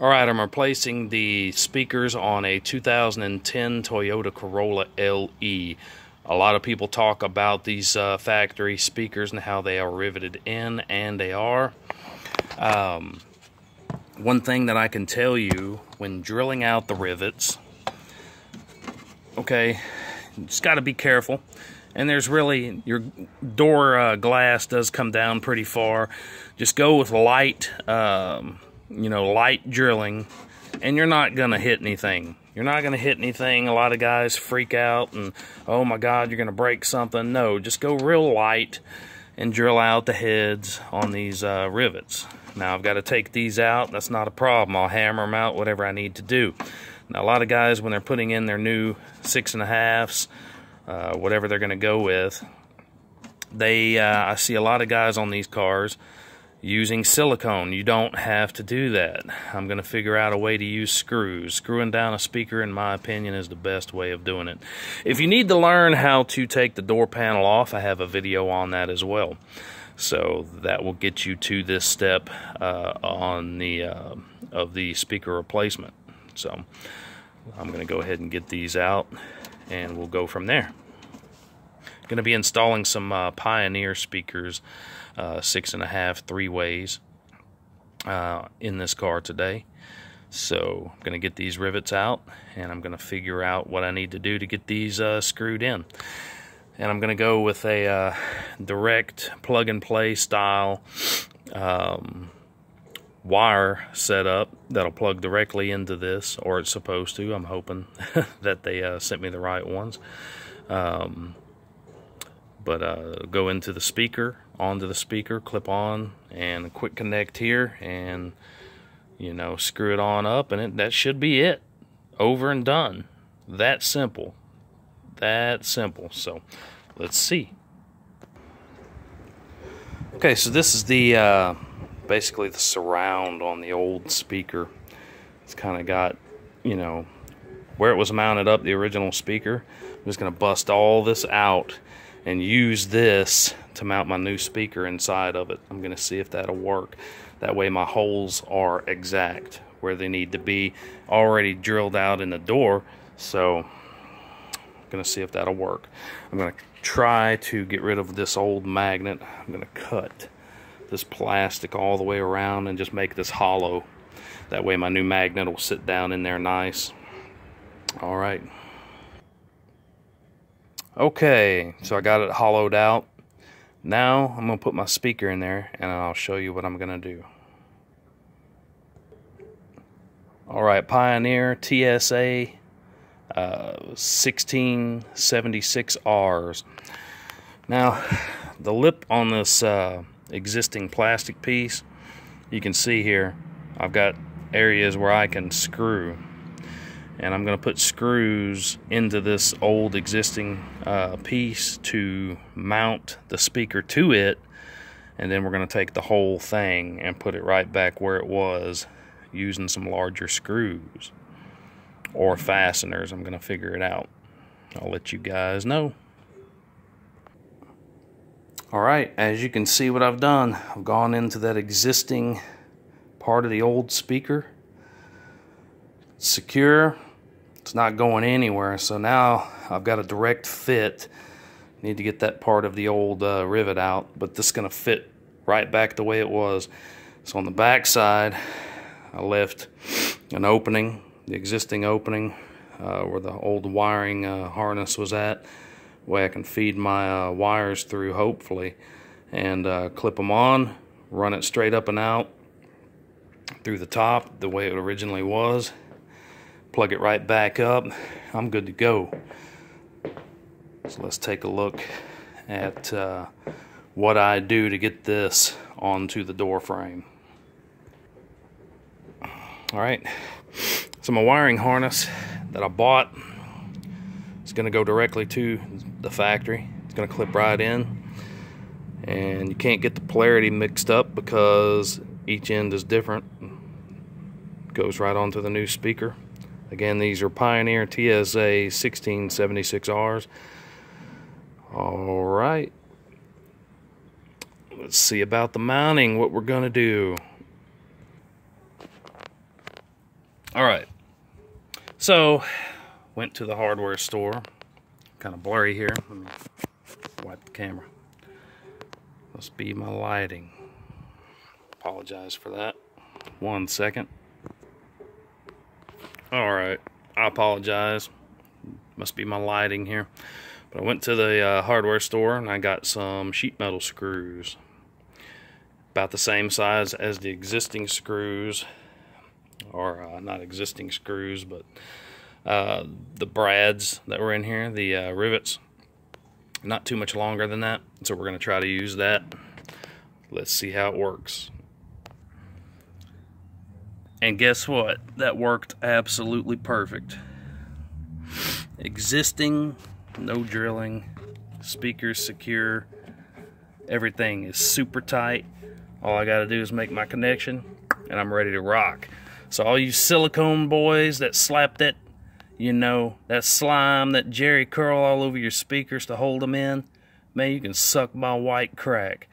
Alright, I'm replacing the speakers on a 2010 Toyota Corolla LE. A lot of people talk about these factory speakers and how they are riveted in, and they are. One thing that I can tell you, when drilling out the rivets, okay, you just got to be careful. And there's really, your door glass does come down pretty far. Just go with light, light drilling, and you're not gonna hit anything. You're not gonna hit anything. A lot of guys freak out and, oh my God, you're gonna break something. No, just go real light and drill out the heads on these rivets. Now I've got to take these out. That's not a problem. I'll hammer them out, whatever I need to do. Now a lot of guys, when they're putting in their new 6.5s, whatever they're gonna go with, I see a lot of guys on these cars using silicone. You don't have to do that. I'm going to figure out a way to use screws. Screwing down a speaker, in my opinion, is the best way of doing it. If you need to learn how to take the door panel off, I have a video on that as well. So that will get you to this step of the speaker replacement. So I'm going to go ahead and get these out, and we'll go from there. Going to be installing some Pioneer speakers, 6.5 three-ways in this car today. So I'm going to get these rivets out, and I'm going to figure out what I need to do to get these screwed in. And I'm going to go with a direct plug-and-play style wire setup that'll plug directly into this, or it's supposed to. I'm hoping that they sent me the right ones. Go into the speaker, onto the speaker, clip on, and a quick connect here, and screw it on up, and that should be it. Over and done. That simple. That simple. So let's see. Okay, so this is the basically the surround on the old speaker. It's kind of got, where it was mounted up, the original speaker. I'm just going to bust all this out and use this to mount my new speaker inside of it. I'm going to see if that'll work. That way my holes are exact where they need to be, already drilled out in the door. So I'm going to see if that'll work. I'm going to try to get rid of this old magnet. I'm going to cut this plastic all the way around and just make this hollow. That way my new magnet will sit down in there nice. All right. Okay, so I got it hollowed out. Now I'm going to put my speaker in there, and I'll show you what I'm going to do. Alright, Pioneer TSA 1676Rs. Now, the lip on this existing plastic piece, you can see here, I've got areas where I can screw. And I'm going to put screws into this old existing piece to mount the speaker to it, and then we're going to take the whole thing and put it right back where it was using some larger screws or fasteners. I'm going to figure it out. I'll let you guys know. Alright, as you can see what I've done, I've gone into that existing part of the old speaker. It's secure. It's not going anywhere, so now I've got a direct fit. Need to get that part of the old rivet out, but this is going to fit right back the way it was. So on the back side, I left an opening, the existing opening where the old wiring harness was at, way I can feed my wires through, hopefully, and clip them on, run it straight up and out through the top the way it originally was. Plug it right back up. I'm good to go. So let's take a look at what I do to get this onto the door frame. Alright, so my wiring harness that I bought is going to go directly to the factory. It's going to clip right in, and you can't get the polarity mixed up because each end is different. Goes right onto the new speaker. Again, these are Pioneer TSA 1676Rs. Alright. Let's see about the mounting, what we're going to do. All right. So, went to the hardware store. Kind of blurry here. Let me wipe the camera. Must be my lighting. Apologize for that. 1 second. All right. I apologize. Must be my lighting here. But I went to the hardware store and I got some sheet metal screws. About the same size as the existing screws. Or not existing screws, but the brads that were in here, the rivets. Not too much longer than that. So we're going to try to use that. Let's see how it works. And guess what? That worked absolutely perfect. Existing, no drilling, speakers secure, everything is super tight. All I gotta do is make my connection and I'm ready to rock. So all you silicone boys that slap that, you know, that slime, that Jerry curl all over your speakers to hold them in, man, you can suck my white crack.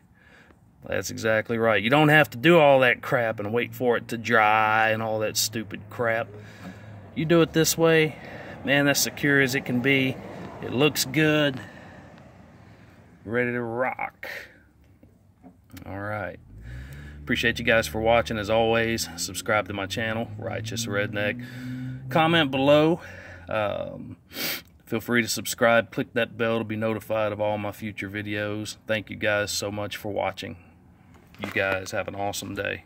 That's exactly right. You don't have to do all that crap and wait for it to dry and all that stupid crap. You do it this way, man, that's secure as it can be. It looks good. Ready to rock. All right. Appreciate you guys for watching. As always, subscribe to my channel, Righteous Redneck. Comment below. Feel free to subscribe. Click that bell to be notified of all my future videos. Thank you guys so much for watching. You guys have an awesome day.